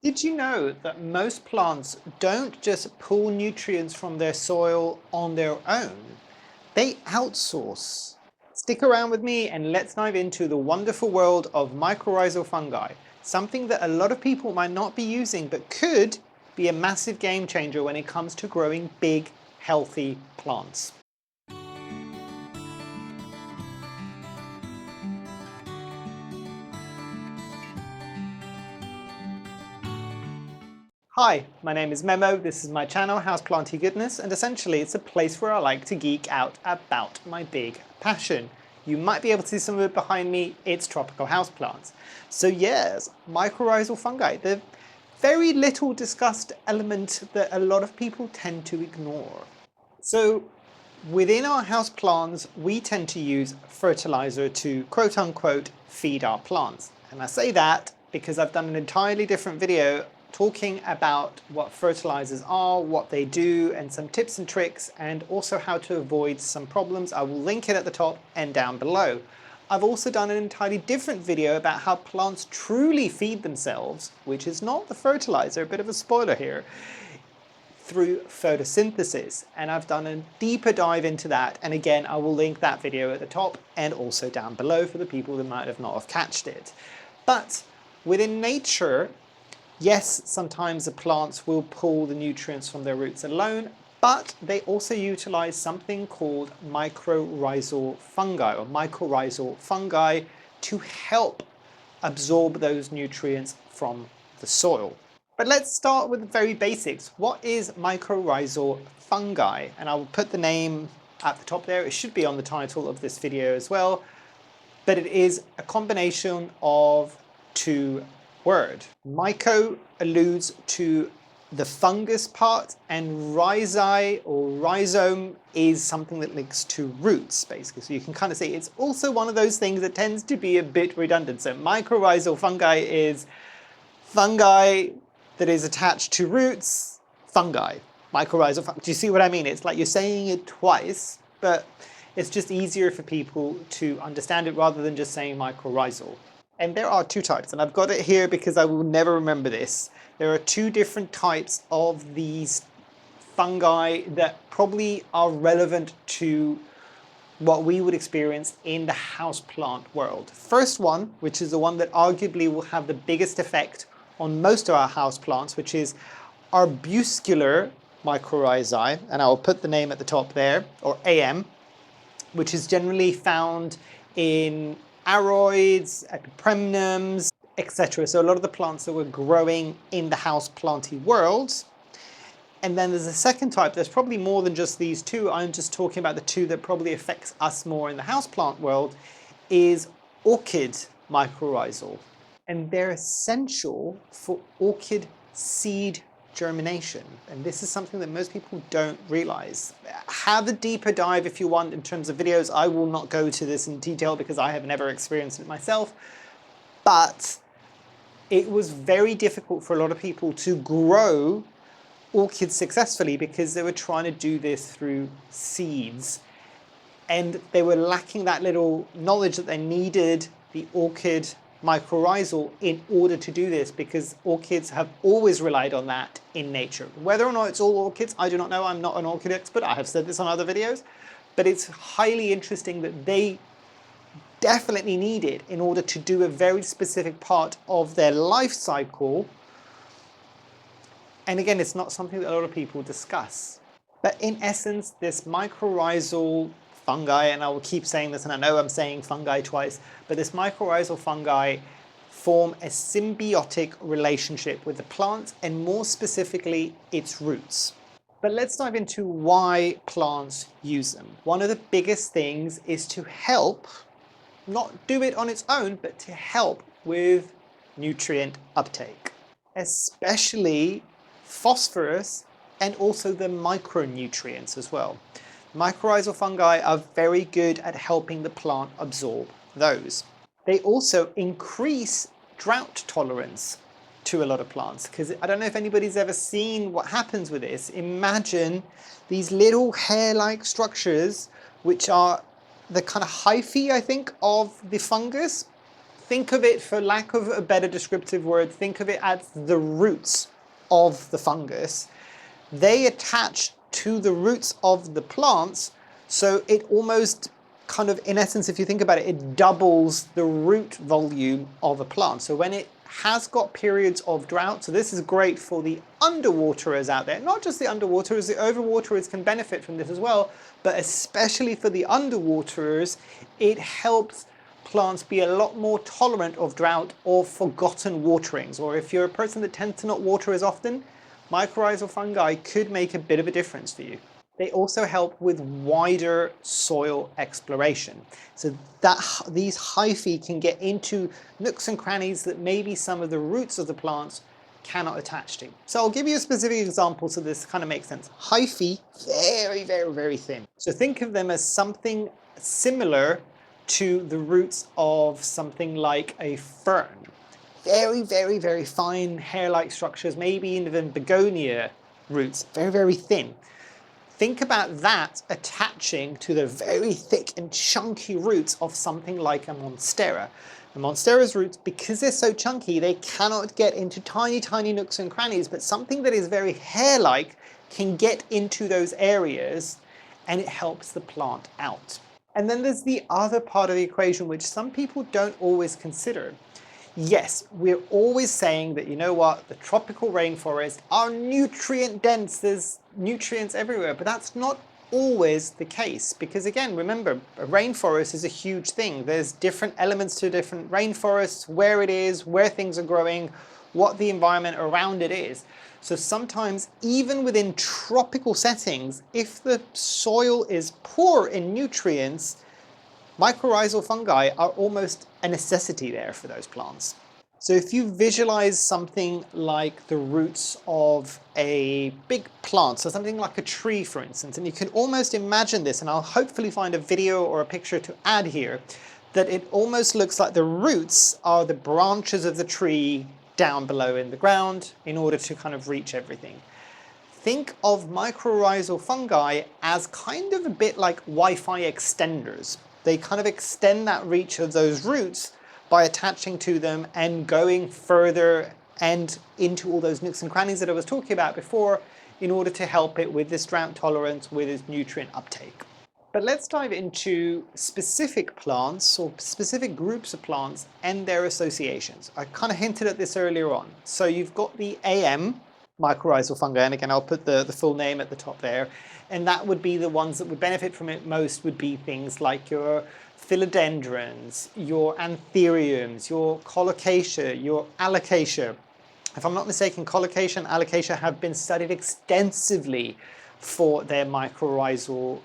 Did you know that most plants don't just pull nutrients from their soil on their own? They outsource. Stick around with me and let's dive into the wonderful world of mycorrhizal fungi, something that a lot of people might not be using but could be a massive game changer when it comes to growing big, healthy plants. Hi, my name is Memo, this is my channel Houseplantygoodness, and essentially it's a place where I like to geek out about my big passion. You might be able to see some of it behind me, it's tropical houseplants. So yes, mycorrhizal fungi, the very little discussed element that a lot of people tend to ignore. So within our houseplants, we tend to use fertilizer to quote unquote feed our plants. And I say that because I've done an entirely different video talking about what fertilizers are, what they do, and some tips and tricks, and also how to avoid some problems. I will link it at the top and down below. I've also done an entirely different video about how plants truly feed themselves, which is not the fertilizer, a bit of a spoiler here, through photosynthesis, and I've done a deeper dive into that, and again I will link that video at the top and also down below for the people that might have not have catched it. But within nature, yes, sometimes the plants will pull the nutrients from their roots alone, but they also utilize something called mycorrhizal fungi or mycorrhizal fungi to help absorb those nutrients from the soil. But let's start with the very basics. What is mycorrhizal fungi? And I will put the name at the top there. It should be on the title of this video as well. But it is a combination of two words. Myco alludes to the fungus part, and rhizae or rhizome is something that links to roots, basically. So you can kind of see it's also one of those things that tends to be a bit redundant. So mycorrhizal fungi is fungi that is attached to roots, fungi, mycorrhizal fungi. Do you see what I mean? It's like you're saying it twice, but it's just easier for people to understand it rather than just saying mycorrhizal. And there are two types, and I've got it here because I will never remember this. There are two different types of these fungi that probably are relevant to what we would experience in the houseplant world. First one, which is the one that arguably will have the biggest effect on most of our houseplants, which is arbuscular mycorrhizae, and I will put the name at the top there, or AM, which is generally found in aroids, epipremnums, etc. So a lot of the plants that were growing in the houseplanty world. And then there's a second type. There's probably more than just these two. I'm just talking about the two that probably affects us more in the houseplant world, is orchid mycorrhizal. And they're essential for orchid seed germination. And this is something that most people don't realize. Have a deeper dive if you want in terms of videos. I will not go to this in detail because I have never experienced it myself. But it was very difficult for a lot of people to grow orchids successfully because they were trying to do this through seeds. And they were lacking that little knowledge that they needed the orchid mycorrhizal in order to do this, because orchids have always relied on that in nature. Whether or not it's all orchids, I do not know. I'm not an orchid expert. I have said this on other videos, but it's highly interesting that they definitely need it in order to do a very specific part of their life cycle. And again, it's not something that a lot of people discuss. But in essence, this mycorrhizal fungi, and I will keep saying this, and I know I'm saying fungi twice, but this mycorrhizal fungi form a symbiotic relationship with the plant, and more specifically, its roots. But let's dive into why plants use them. One of the biggest things is to help, not do it on its own, but to help with nutrient uptake, especially phosphorus and also the micronutrients as well. Mycorrhizal fungi are very good at helping the plant absorb those. They also increase drought tolerance to a lot of plants, because I don't know if anybody's ever seen what happens with this. Imagine these little hair-like structures, which are the kind of hyphae, I think, of the fungus. think of it, for lack of a better descriptive word, think of it as the roots of the fungus. They attach to the roots of the plants, so it almost kind of, in essence, if you think about it, it doubles the root volume of a plant. So when it has got periods of drought, so this is great for the underwaterers out there, not just the underwaterers, the overwaterers can benefit from this as well, but especially for the underwaterers, it helps plants be a lot more tolerant of drought or forgotten waterings. Or if you're a person that tends to not water as often, mycorrhizal fungi could make a bit of a difference for you. They also help with wider soil exploration, so that these hyphae can get into nooks and crannies that maybe some of the roots of the plants cannot attach to. So I'll give you a specific example so this kind of makes sense. Hyphae, very, very, very thin. So think of them as something similar to the roots of something like a fern. Very, very, very fine hair-like structures, maybe even begonia roots, very, very thin. Think about that attaching to the very thick and chunky roots of something like a monstera. The monstera's roots, because they're so chunky, they cannot get into tiny, tiny nooks and crannies, but something that is very hair-like can get into those areas and it helps the plant out. And then there's the other part of the equation which some people don't always consider. Yes, we're always saying that, you know what, the tropical rainforests are nutrient dense, there's nutrients everywhere, but that's not always the case, because again, remember, a rainforest is a huge thing. There's different elements to different rainforests, where it is, where things are growing, what the environment around it is. So sometimes, even within tropical settings, if the soil is poor in nutrients, mycorrhizal fungi are almost a necessity there for those plants. So if you visualize something like the roots of a big plant, so something like a tree, for instance, and you can almost imagine this, and I'll hopefully find a video or a picture to add here, that it almost looks like the roots are the branches of the tree down below in the ground in order to kind of reach everything. Think of mycorrhizal fungi as kind of a bit like Wi-Fi extenders. They kind of extend that reach of those roots by attaching to them and going further and into all those nooks and crannies that I was talking about before in order to help it with this drought tolerance, with its nutrient uptake. But let's dive into specific plants or specific groups of plants and their associations. I kind of hinted at this earlier on. So you've got the AM, mycorrhizal fungi, and again I'll put the full name at the top there, and that would be the ones that would benefit from it most would be things like your philodendrons, your anthuriums, your colocasia, your alocasia. If I'm not mistaken, colocasia and alocasia have been studied extensively for their mycorrhizal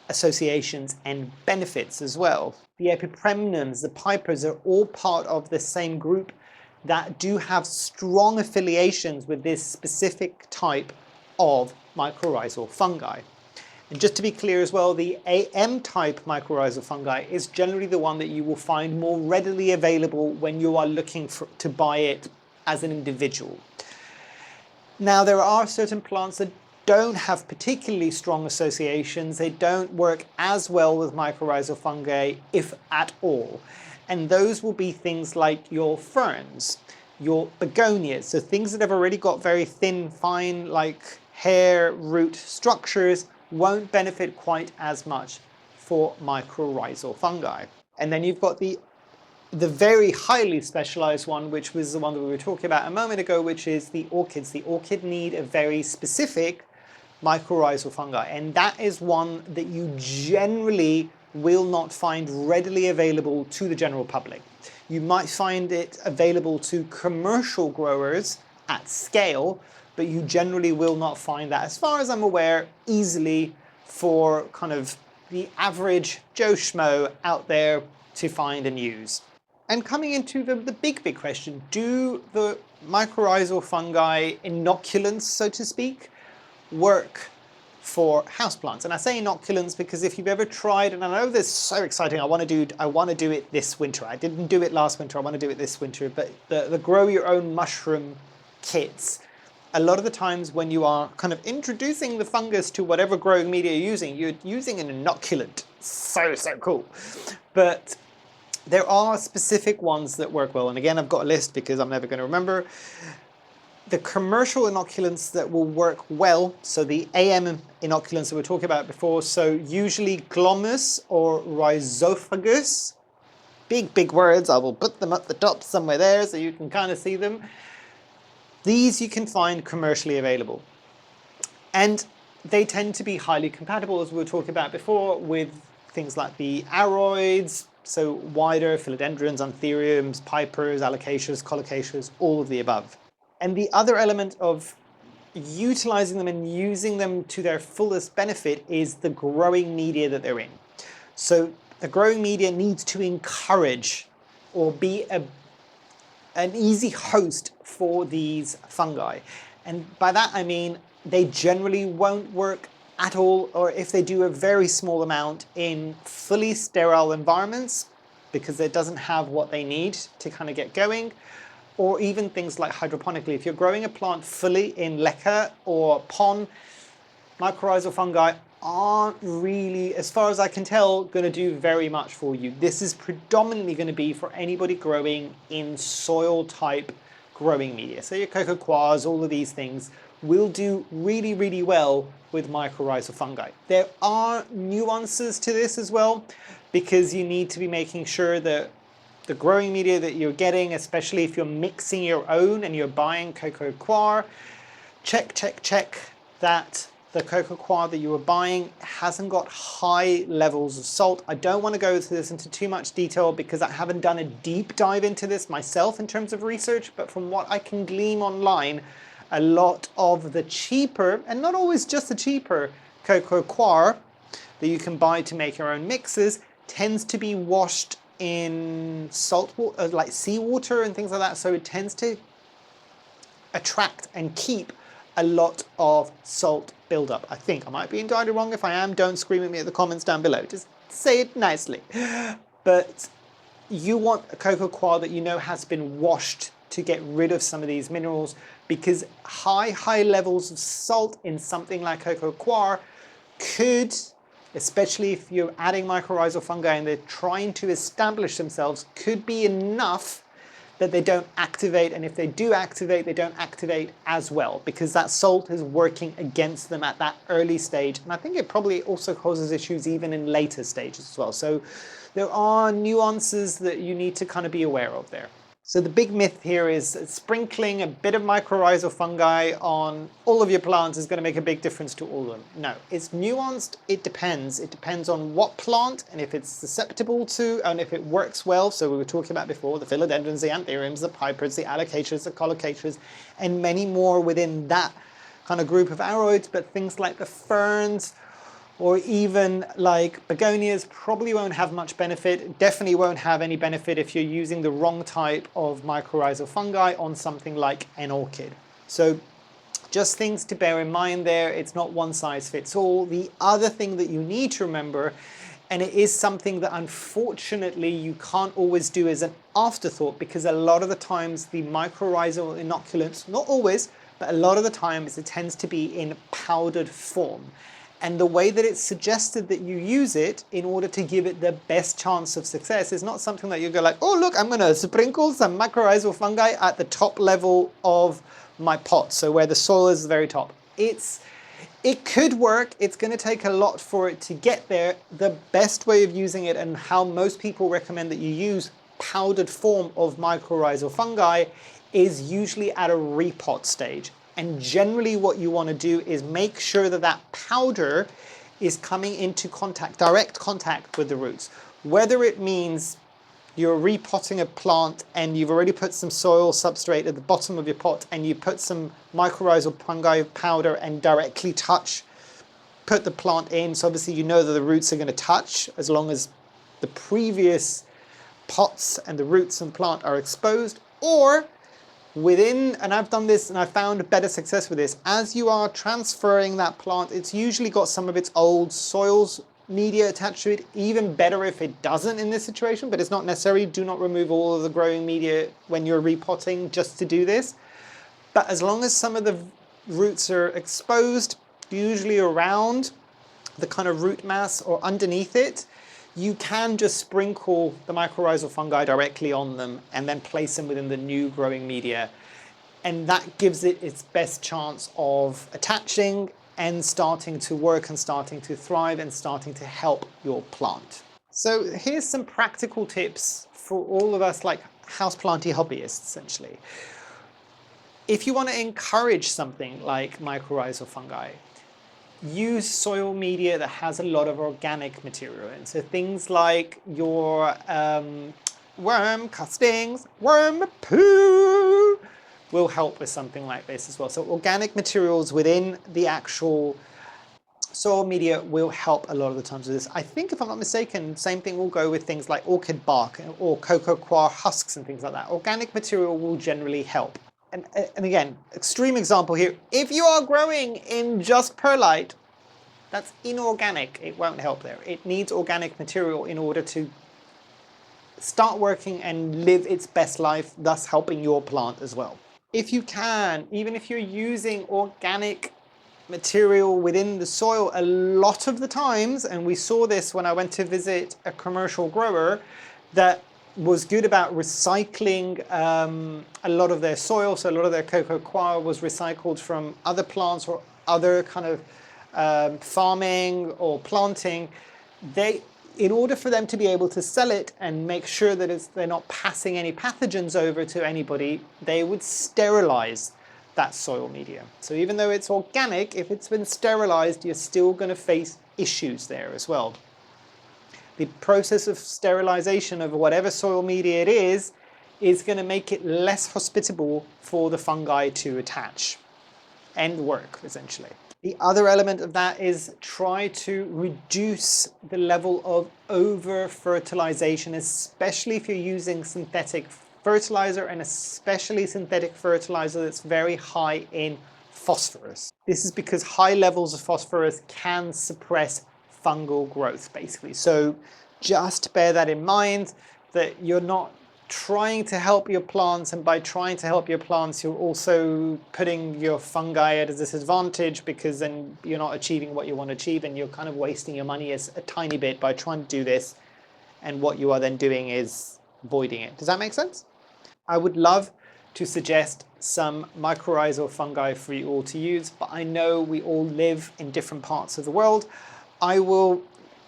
associations and benefits as well. The epipremnums, the pipers are all part of the same group that do have strong affiliations with this specific type of mycorrhizal fungi. And just to be clear as well, the AM type mycorrhizal fungi is generally the one that you will find more readily available when you are looking to buy it as an individual. Now, there are certain plants that don't have particularly strong associations. They don't work as well with mycorrhizal fungi, if at all. And those will be things like your ferns, your begonias, so things that have already got very thin, fine, like hair root structures won't benefit quite as much for mycorrhizal fungi. And then you've got the very highly specialized one, which was the one that we were talking about a moment ago, which is the orchids. The orchid need a very specific mycorrhizal fungi, and that is one that you generally will not find readily available to the general public. You might find it available to commercial growers at scale, but you generally will not find that, as far as I'm aware, easily for kind of the average Joe Schmo out there to find and use. And coming into the big question, do the mycorrhizal fungi inoculants, so to speak, work for houseplants? And I say inoculants because if you've ever tried, and I know this is so exciting, I want to do it this winter. I didn't do it last winter, I want to do it this winter, but the grow your own mushroom kits, a lot of the times when you are kind of introducing the fungus to whatever growing media you're using an inoculant. So cool. But There are specific ones that work well, and again, I've got a list because I'm never going to remember. The commercial inoculants that will work well, so the AM inoculants that we were talking about before, so usually glomus or rhizophagus, big words, I will put them at the top somewhere there so you can kind of see them. These you can find commercially available. And they tend to be highly compatible, as we were talking about before, with things like the aroids, so wider philodendrons, anthuriums, pipers, alocasias, colocasias, all of the above. And the other element of utilizing them and using them to their fullest benefit is the growing media that they're in. So the growing media needs to encourage or be an easy host for these fungi. And by that I mean they generally won't work at all, or if they do, a very small amount in fully sterile environments because it doesn't have what they need to kind of get going. Or even things like hydroponically. If you're growing a plant fully in leca or pon, mycorrhizal fungi aren't really, as far as I can tell, going to do very much for you. This is predominantly going to be for anybody growing in soil type growing media. So your cocoa coires, all of these things will do really well with mycorrhizal fungi. There are nuances to this as well, because you need to be making sure that the growing media that you're getting, especially if you're mixing your own and you're buying cocoa coir, check that the cocoa coir that you are buying hasn't got high levels of salt. I don't want to go into this into too much detail because I haven't done a deep dive into this myself in terms of research, but from what I can glean online, a lot of the cheaper, and not always just the cheaper, cocoa coir that you can buy to make your own mixes tends to be washed in salt water, like seawater and things like that, so it tends to attract and keep a lot of salt buildup. I think I might be entirely wrong. If I am, don't scream at me in the comments down below, just say it nicely. But you want a cocoa coir that you know has been washed to get rid of some of these minerals, because high levels of salt in something like cocoa coir could, especially if you're adding mycorrhizal fungi and they're trying to establish themselves, could be enough that they don't activate, and if they do activate, they don't activate as well, because that salt is working against them at that early stage. And I think it probably also causes issues even in later stages as well. So there are nuances that you need to kind of be aware of there. So the big myth here is sprinkling a bit of mycorrhizal fungi on all of your plants is going to make a big difference to all of them. No, it's nuanced. It depends. It depends on what plant and if it's susceptible to, and if it works well. So we were talking about before, the philodendrons, the anthuriums, the pipers, the alocasias, the colocasias, and many more within that kind of group of aroids. But things like the ferns, or even like begonias, probably won't have much benefit. Definitely won't have any benefit if you're using the wrong type of mycorrhizal fungi on something like an orchid. So just things to bear in mind there. It's not one size fits all. The other thing that you need to remember, and it is something that unfortunately you can't always do as an afterthought, because a lot of the times the mycorrhizal inoculants, not always, but a lot of the times it tends to be in powdered form. And the way that it's suggested that you use it in order to give it the best chance of success is not something that you go like, oh look, I'm going to sprinkle some mycorrhizal fungi at the top level of my pot, so where the soil is the very top. It could work. It's going to take a lot for it to get there. The best way of using it, and how most people recommend that you use powdered form of mycorrhizal fungi, is usually at a repot stage. And generally what you want to do is make sure that that powder is coming into contact, direct contact with the roots. Whether it means you're repotting a plant and you've already put some soil substrate at the bottom of your pot and you put some mycorrhizal fungi powder and directly put the plant in. So obviously you know that the roots are going to touch as long as the previous pots and the roots and plant are exposed. Or within, and I've done this and I found better success with this, as you are transferring that plant, it's usually got some of its old soils media attached to it. Even better if it doesn't in this situation, but it's not necessary. Do not remove all of the growing media when you're repotting just to do this. But as long as some of the roots are exposed, usually around the kind of root mass or underneath it, you can just sprinkle the mycorrhizal fungi directly on them and then place them within the new growing media. And that gives it its best chance of attaching and starting to work and starting to thrive and starting to help your plant. So here's some practical tips for all of us like houseplanty hobbyists, essentially. If you want to encourage something like mycorrhizal fungi, use soil media that has a lot of organic material in. So things like your worm castings, worm poo will help with something like this as well. So organic materials within the actual soil media will help a lot of the times with this. I think, if I'm not mistaken, same thing will go with things like orchid bark or cocoa coir husks and things like that. Organic material will generally help. And again, extreme example here, if you are growing in just perlite, that's inorganic. It won't help there. It needs organic material in order to start working and live its best life, thus helping your plant as well. If you can, even if you're using organic material within the soil a lot of the times, and we saw this when I went to visit a commercial grower that was good about recycling a lot of their soil. So a lot of their cocoa coir was recycled from other plants or other kind of farming or planting. In order for them to be able to sell it and make sure that they're not passing any pathogens over to anybody, they would sterilize that soil media. So even though it's organic, if it's been sterilized, you're still going to face issues there as well. The process of sterilization of whatever soil media it is going to make it less hospitable for the fungi to attach and work, essentially. The other element of that is try to reduce the level of over-fertilization, especially if you're using synthetic fertilizer, and especially synthetic fertilizer that's very high in phosphorus. This is because high levels of phosphorus can suppress fungal growth, basically. So just bear that in mind, that you're not trying to help your plants, and by trying to help your plants, you're also putting your fungi at a disadvantage, because then you're not achieving what you want to achieve, and you're kind of wasting your money a tiny bit by trying to do this, and what you are then doing is voiding it. Does that make sense? I would love to suggest some mycorrhizal fungi for you all to use, but I know we all live in different parts of the world. I will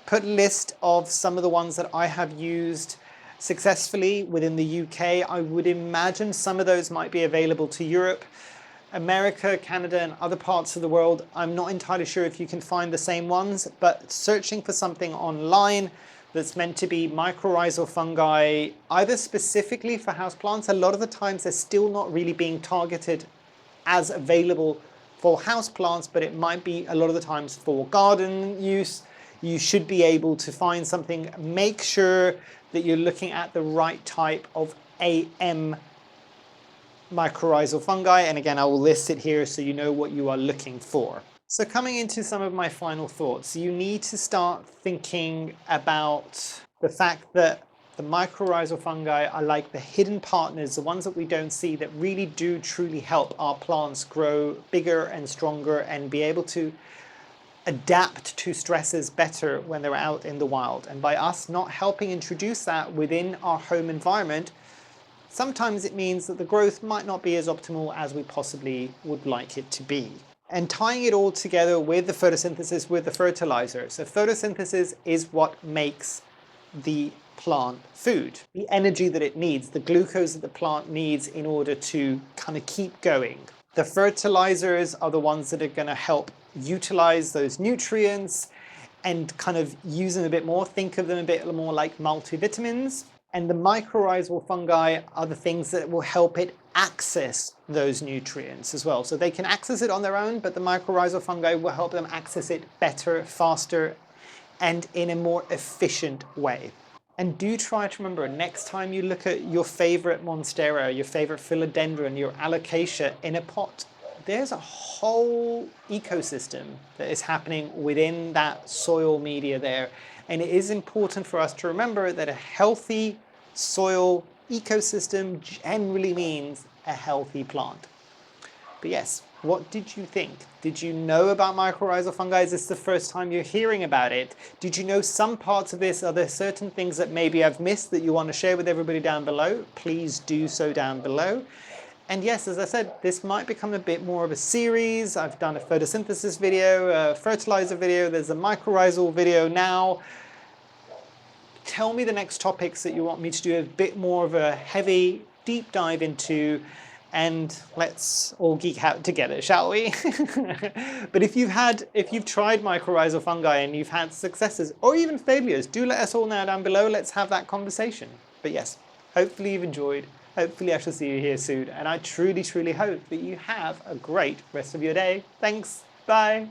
put a list of some of the ones that I have used successfully within the UK. I would imagine some of those might be available to Europe, America, Canada, and other parts of the world. I'm not entirely sure if you can find the same ones, but searching for something online that's meant to be mycorrhizal fungi, either specifically for houseplants, a lot of the times they're still not really being targeted as available for houseplants, but it might be a lot of the times for garden use. You should be able to find something. Make sure that you're looking at the right type of AM mycorrhizal fungi. And again, I will list it here so you know what you are looking for. So coming into some of my final thoughts, you need to start thinking about the fact that the mycorrhizal fungi are like the hidden partners, the ones that we don't see, that really do truly help our plants grow bigger and stronger and be able to adapt to stresses better when they're out in the wild. And by us not helping introduce that within our home environment, sometimes it means that the growth might not be as optimal as we possibly would like it to be. And tying it all together with the photosynthesis, with the fertilizer. So photosynthesis is what makes the plant food, the energy that it needs, the glucose that the plant needs in order to kind of keep going. The fertilizers are the ones that are going to help utilize those nutrients and kind of use them a bit more. Think of them a bit more like multivitamins. And the mycorrhizal fungi are the things that will help it access those nutrients as well. So they can access it on their own, but the mycorrhizal fungi will help them access it better, faster, and in a more efficient way. And do try to remember, next time you look at your favorite monstera, your favorite philodendron, your alocasia in a pot, there's a whole ecosystem that is happening within that soil media there. And it is important for us to remember that a healthy soil ecosystem generally means a healthy plant. But yes, What did you think? Did you know about mycorrhizal fungi? Is this the first time you're hearing about it? Did you know some parts of this? Are there certain things that maybe I've missed that you want to share with everybody down below? Please do so down below. And yes, as I said, this might become a bit more of a series. I've done a photosynthesis video, a fertilizer video, there's a mycorrhizal video now. Tell me the next topics that you want me to do a bit more of a heavy, deep dive into, and let's all geek out together, shall we? But if you've tried mycorrhizal fungi and you've had successes or even failures, do let us all know down below. Let's have that conversation. But yes, hopefully you've enjoyed. Hopefully I shall see you here soon. And I truly, truly hope that you have a great rest of your day. Thanks. Bye.